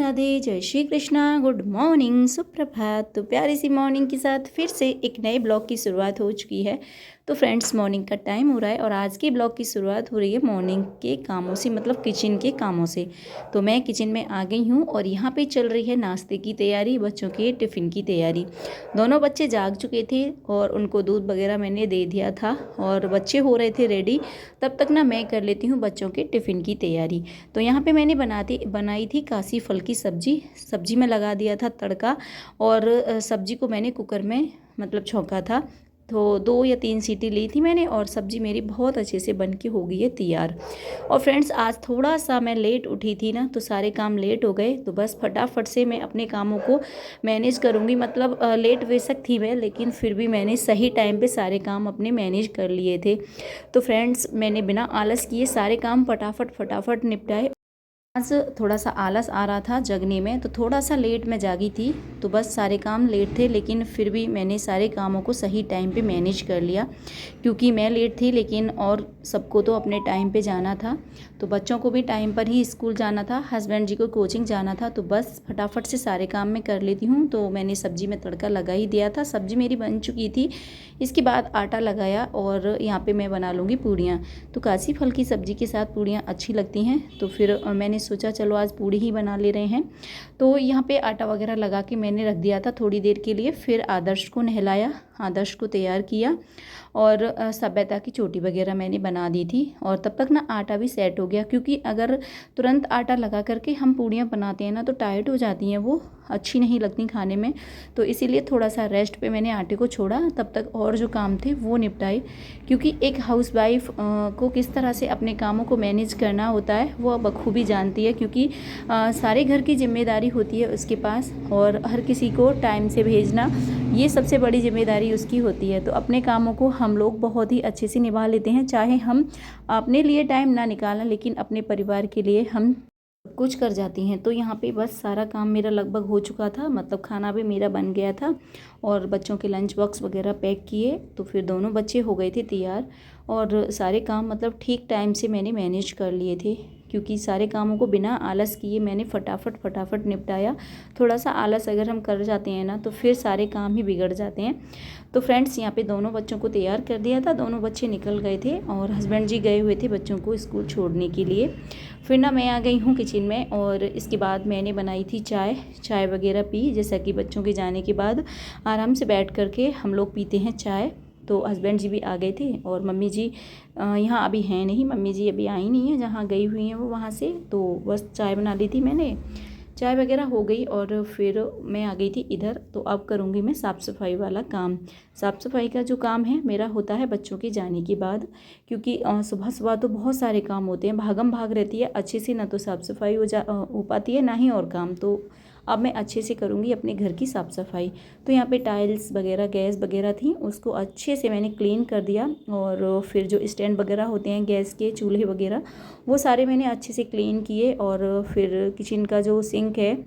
राधे, जय Shri Krishna, good morning, सुप्रभात। तो प्यारी सी मॉर्निंग के साथ फिर से एक नए ब्लॉग की शुरुआत हो चुकी है। तो फ्रेंड्स, मॉर्निंग का टाइम हो रहा है और आज की ब्लॉग की शुरुआत हो रही है मॉर्निंग के कामों से, मतलब किचन के कामों से। तो मैं किचन में आ गई हूँ और यहाँ पे चल रही है नाश्ते की तैयारी, बच्चों के टिफ़िन की तैयारी। दोनों बच्चे जाग चुके थे और उनको दूध वगैरह मैंने दे दिया था और बच्चे हो रहे थे रेडी। तब तक ना मैं कर लेती हूँ बच्चों के टिफ़िन की तैयारी। तो यहाँ पे मैंने बनाई थी कासी फल की सब्जी में लगा दिया था तड़का और सब्जी को मैंने कुकर में मतलब छौंका था। तो 2 या 3 सीटी ली थी मैंने और सब्जी मेरी बहुत अच्छे से बन के हो गई है तैयार। और फ्रेंड्स, आज थोड़ा सा मैं लेट उठी थी ना, तो सारे काम लेट हो गए। तो बस फटाफट से मैं अपने कामों को मैनेज करूँगी। मतलब लेट बेशक थी मैं, लेकिन फिर भी मैंने सही टाइम पे सारे काम अपने मैनेज कर लिए थे। तो फ्रेंड्स, मैंने बिना आलस किए सारे काम फटाफट निपटाए। आज थोड़ा सा आलस आ रहा था जगने में, तो थोड़ा सा लेट मैं जागी थी। तो बस सारे काम लेट थे, लेकिन फिर भी मैंने सारे कामों को सही टाइम पे मैनेज कर लिया। क्योंकि मैं लेट थी, लेकिन और सबको तो अपने टाइम पे जाना था। तो बच्चों को भी टाइम पर ही स्कूल जाना था, हस्बैंड जी को कोचिंग जाना था। तो बस फटाफट से सारे काम मैं कर लेती हूँ। तो मैंने सब्जी में तड़का लगा ही दिया था, सब्जी मेरी बन चुकी थी। इसके बाद आटा लगाया और यहाँ पे मैं बना लूँगी पूड़ियाँ। तो कासी फल की सब्ज़ी के साथ पूड़ियाँ अच्छी लगती हैं। तो फिर मैंने सोचा चलो आज पूड़ी ही बना ले रहे हैं। तो यहाँ पे आटा वगैरह लगा के मैंने रख दिया था थोड़ी देर के लिए। फिर आदर्श को नहलाया, आदर्श को तैयार किया और सभ्यता की चोटी वगैरह मैंने बना दी थी। और तब तक ना आटा भी सेट हो गया, क्योंकि अगर तुरंत आटा लगा करके हम पूड़ियाँ बनाते हैं ना, तो टाइट हो जाती हैं, वो अच्छी नहीं लगती खाने में। तो इसीलिए थोड़ा सा रेस्ट पे मैंने आटे को छोड़ा। तब तक और जो काम थे वो निपटाए, क्योंकि एक हाउसवाइफ को किस तरह से अपने कामों को मैनेज करना होता है वो बखूबी जानती है। क्योंकि सारे घर की जिम्मेदारी होती है उसके पास, और हर किसी को टाइम से भेजना ये सबसे बड़ी जिम्मेदारी उसकी होती है। तो अपने कामों को हम लोग बहुत ही अच्छे से निभा लेते हैं, चाहे हम अपने लिए टाइम ना निकालें, लेकिन अपने परिवार के लिए हम कुछ कर जाती हैं। तो यहाँ पे बस सारा काम मेरा लगभग हो चुका था, मतलब खाना भी मेरा बन गया था और बच्चों के लंच बॉक्स वगैरह पैक किए। तो फिर दोनों बच्चे हो गए थे तैयार और सारे काम मतलब ठीक टाइम से मैंने मैनेज कर लिए थे, क्योंकि सारे कामों को बिना आलस किए मैंने फटाफट निपटाया। थोड़ा सा आलस अगर हम कर जाते हैं ना, तो फिर सारे काम ही बिगड़ जाते हैं। तो फ्रेंड्स, यहाँ पे दोनों बच्चों को तैयार कर दिया था, दोनों बच्चे निकल गए थे और हस्बैंड जी गए हुए थे बच्चों को स्कूल छोड़ने के लिए। फिर ना मैं आ गई हूँ किचन में और इसके बाद मैंने बनाई थी चाय वगैरह पी। जैसा कि बच्चों के जाने के बाद आराम से बैठ करके हम लोग पीते हैं चाय। तो हस्बैंड जी भी आ गए थे और मम्मी जी यहाँ अभी हैं नहीं, मम्मी जी अभी आई नहीं है, जहाँ गई हुई हैं वो वहाँ से। तो बस चाय बना ली थी मैंने, चाय वगैरह हो गई और फिर मैं आ गई थी इधर। तो अब करूँगी मैं साफ़ सफाई वाला काम। साफ़ सफाई का जो काम है मेरा होता है बच्चों के जाने के बाद, क्योंकि सुबह सुबह तो बहुत सारे काम होते हैं, भागम भाग रहती है अच्छे से, ना तो साफ़ सफाई हो पाती है, ना ही और काम। तो अब मैं अच्छे से करूँगी अपने घर की साफ़ सफाई। तो यहाँ पे टाइल्स वगैरह, गैस वगैरह थी, उसको अच्छे से मैंने क्लीन कर दिया। और फिर जो स्टैंड वगैरह होते हैं गैस के, चूल्हे वगैरह, वो सारे मैंने अच्छे से क्लीन किए। और फिर किचन का जो सिंक है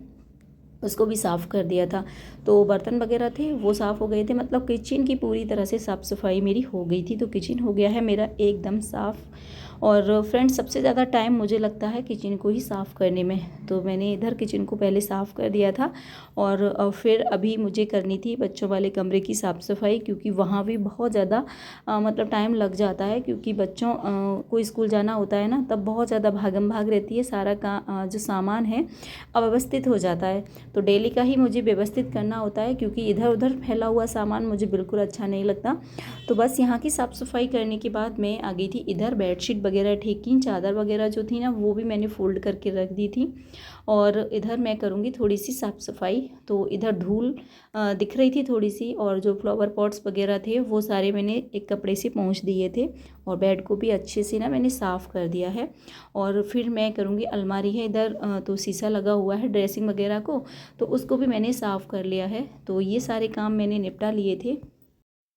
उसको भी साफ़ कर दिया था। तो बर्तन वगैरह थे वो साफ़ हो गए थे, मतलब किचन की पूरी तरह से साफ़ सफाई मेरी हो गई थी। तो किचन हो गया है मेरा एकदम साफ़। और फ्रेंड्स, सबसे ज़्यादा टाइम मुझे लगता है किचन को ही साफ़ करने में। तो मैंने इधर किचन को पहले साफ़ कर दिया था और फिर अभी मुझे करनी थी बच्चों वाले कमरे की साफ़ सफाई, क्योंकि वहाँ भी बहुत ज़्यादा मतलब टाइम लग जाता है, क्योंकि बच्चों को स्कूल जाना होता है ना, तब बहुत ज़्यादा भागम भाग रहती है, सारा का जो सामान है अव्यवस्थित हो जाता है। तो डेली का ही मुझे व्यवस्थित करना होता है, क्योंकि इधर उधर फैला हुआ सामान मुझे बिल्कुल अच्छा नहीं लगता। तो बस यहाँ की साफ़ सफाई करने के बाद मैं आ गई थी इधर, बेडशीट वगैरह ठीक की, चादर वगैरह जो थी ना वो भी मैंने फ़ोल्ड करके रख दी थी। और इधर मैं करूँगी थोड़ी सी साफ़ सफाई। तो इधर धूल दिख रही थी थोड़ी सी, और जो फ्लावर पॉट्स वगैरह थे वो सारे मैंने एक कपड़े से पोंछ दिए थे। और बेड को भी अच्छे से ना मैंने साफ़ कर दिया है। और फिर मैं करूँगी, अलमारी है इधर, तो शीशा लगा हुआ है ड्रेसिंग वगैरह को, तो उसको भी मैंने साफ़ कर लिया है। तो ये सारे काम मैंने निपटा लिए थे।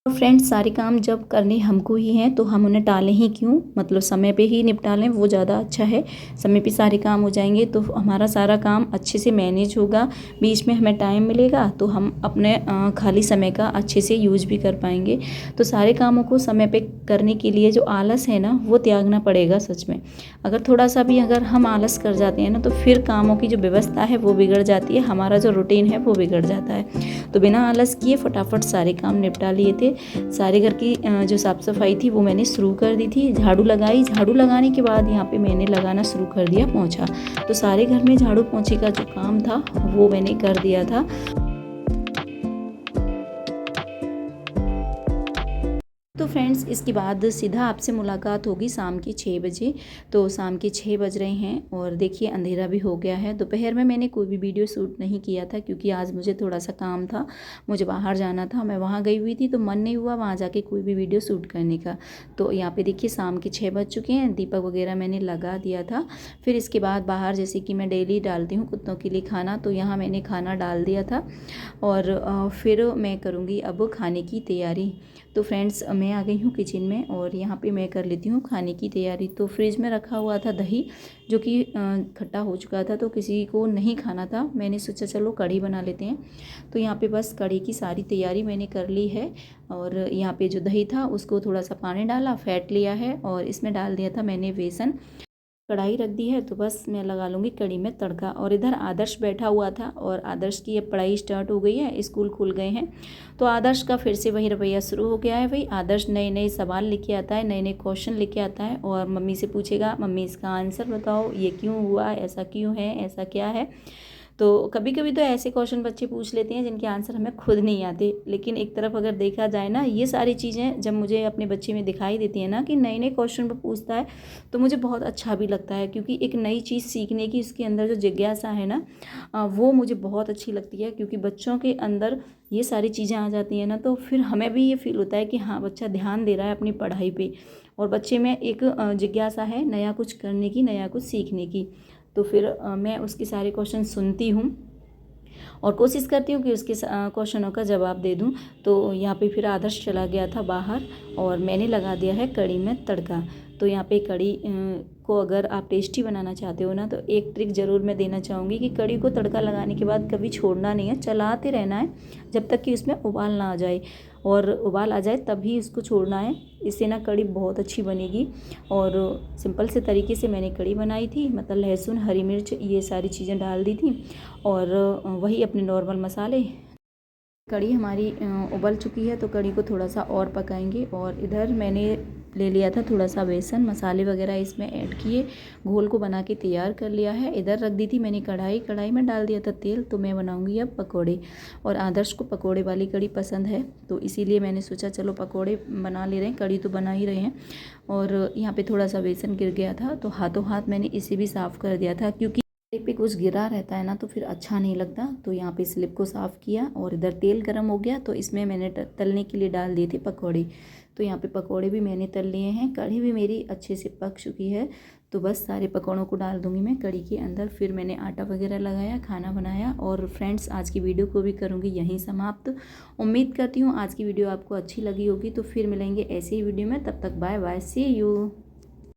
और फ्रेंड्स सारे काम जब करने हमको ही हैं तो हम उन्हें टालें ही क्यों, मतलब समय पे ही निपटा लें, वो ज़्यादा अच्छा है। समय पे सारे काम हो जाएंगे तो हमारा सारा काम अच्छे से मैनेज होगा, बीच में हमें टाइम मिलेगा तो हम अपने खाली समय का अच्छे से यूज भी कर पाएंगे। तो सारे कामों को समय पे करने के लिए जो आलस है ना वो त्यागना पड़ेगा सच में। अगर थोड़ा सा भी अगर हम आलस कर जाते हैं ना तो फिर कामों की जो व्यवस्था है वो बिगड़ जाती है, हमारा जो रूटीन है वो बिगड़ जाता है। तो बिना आलस किए फटाफट सारे काम निपटा लिए थे। सारे घर की जो साफ़ सफाई थी वो मैंने शुरू कर दी थी, झाड़ू लगाई, झाड़ू लगाने के बाद यहाँ पे मैंने लगाना शुरू कर दिया पोंछा। तो सारे घर में झाड़ू पोंछे का जो काम था वो मैंने कर दिया था। तो फ्रेंड्स इसके बाद सीधा आपसे मुलाकात होगी शाम के 6 बजे। तो शाम के 6 बज रहे हैं और देखिए अंधेरा भी हो गया है। दोपहर में मैंने कोई भी वीडियो शूट नहीं किया था क्योंकि आज मुझे थोड़ा सा काम था, मुझे बाहर जाना था, मैं वहाँ गई हुई थी तो मन नहीं हुआ वहाँ जाके कोई भी वीडियो शूट करने का। तो यहाँ पे देखिए शाम के 6 बज चुके हैं, दीपक वगैरह मैंने लगा दिया था। फिर इसके बाद बाहर जैसे कि मैं डेली डालती हूँ कुत्तों के लिए खाना, तो यहाँ मैंने खाना डाल दिया था और फिर मैं करूँगी अब खाने की तैयारी। तो फ्रेंड्स मैं आ गई हूँ किचन में और यहाँ पे मैं कर लेती हूँ खाने की तैयारी। तो फ्रिज में रखा हुआ था दही जो कि खट्टा हो चुका था तो किसी को नहीं खाना था, मैंने सोचा चलो कढ़ी बना लेते हैं। तो यहाँ पे बस कढ़ी की सारी तैयारी मैंने कर ली है और यहाँ पे जो दही था उसको थोड़ा सा पानी डाला, फेंट लिया है और इसमें डाल दिया था मैंने बेसन। कढ़ाई रख दी है तो बस मैं लगा लूँगी कढ़ी में तड़का। और इधर आदर्श बैठा हुआ था और आदर्श की अब पढ़ाई स्टार्ट हो गई है, स्कूल खुल गए हैं तो आदर्श का फिर से वही रवैया शुरू हो गया है। भाई आदर्श नए नए सवाल लेके आता है, नए नए क्वेश्चन लेके आता है और मम्मी से पूछेगा मम्मी इसका आंसर बताओ, ये क्यों हुआ, ऐसा क्यों है, ऐसा क्या है। तो कभी कभी तो ऐसे क्वेश्चन बच्चे पूछ लेते हैं जिनके आंसर हमें खुद नहीं आते। लेकिन एक तरफ अगर देखा जाए ना, ये सारी चीज़ें जब मुझे अपने बच्चे में दिखाई देती है ना कि नए नए क्वेश्चन पर पूछता है तो मुझे बहुत अच्छा भी लगता है क्योंकि एक नई चीज़ सीखने की उसके अंदर जो जिज्ञासा है ना वो मुझे बहुत अच्छी लगती है। क्योंकि बच्चों के अंदर ये सारी चीज़ें आ जाती हैं ना तो फिर हमें भी ये फील होता है कि हाँ बच्चा ध्यान दे रहा है अपनी पढ़ाई पे और बच्चे में एक जिज्ञासा है नया कुछ करने की, नया कुछ सीखने की। तो फिर मैं उसके सारे क्वेश्चन सुनती हूँ और कोशिश करती हूँ कि उसके क्वेश्चनों का जवाब दे दूँ। तो यहाँ पे फिर आदर्श चला गया था बाहर और मैंने लगा दिया है कढ़ी में तड़का। तो यहाँ पे कढ़ी को अगर आप टेस्टी बनाना चाहते हो ना तो एक ट्रिक ज़रूर मैं देना चाहूँगी कि कढ़ी को तड़का लगाने के बाद कभी छोड़ना नहीं है, चलाते रहना है जब तक कि उसमें उबाल ना आ जाए। और उबाल आ जाए तभी इसको छोड़ना है, इससे ना कढ़ी बहुत अच्छी बनेगी। और सिंपल से तरीके से मैंने कढ़ी बनाई थी, मतलब लहसुन, हरी मिर्च ये सारी चीज़ें डाल दी थी और वही अपने नॉर्मल मसाले। कढ़ी हमारी उबल चुकी है तो कढ़ी को थोड़ा सा और पकाएंगे। और इधर मैंने ले लिया था थोड़ा सा बेसन, मसाले वगैरह इसमें ऐड किए, घोल को बना के तैयार कर लिया है। इधर रख दी थी मैंने कढ़ाई, कढ़ाई में डाल दिया था तेल। तो मैं बनाऊंगी अब पकोड़े और आदर्श को पकोड़े वाली कढ़ी पसंद है तो इसीलिए मैंने सोचा चलो पकोड़े बना ले रहे हैं, कढ़ी तो बना ही रहे हैं। और यहाँ पे थोड़ा सा बेसन गिर गया था तो हाथों हाथ मैंने इसे भी साफ़ कर दिया था क्योंकि पे कुछ गिरा रहता है ना तो फिर अच्छा नहीं लगता। तो यहाँ पे स्लिप को साफ़ किया और इधर तेल गरम हो गया तो इसमें मैंने तलने के लिए डाल दिए थे पकौड़े। तो यहाँ पे पकौड़े भी मैंने तल लिए हैं, कढ़ी भी मेरी अच्छे से पक चुकी है। तो बस सारे पकौड़ों को डाल दूँगी मैं कढ़ी के अंदर। फिर मैंने आटा वगैरह लगाया, खाना बनाया। और फ्रेंड्स आज की वीडियो को भी करूँगी यहीं समाप्त। उम्मीद करती हूँ आज की वीडियो आपको अच्छी लगी होगी। तो फिर मिलेंगे ऐसी ही वीडियो में, तब तक बाय बाय, सी यू।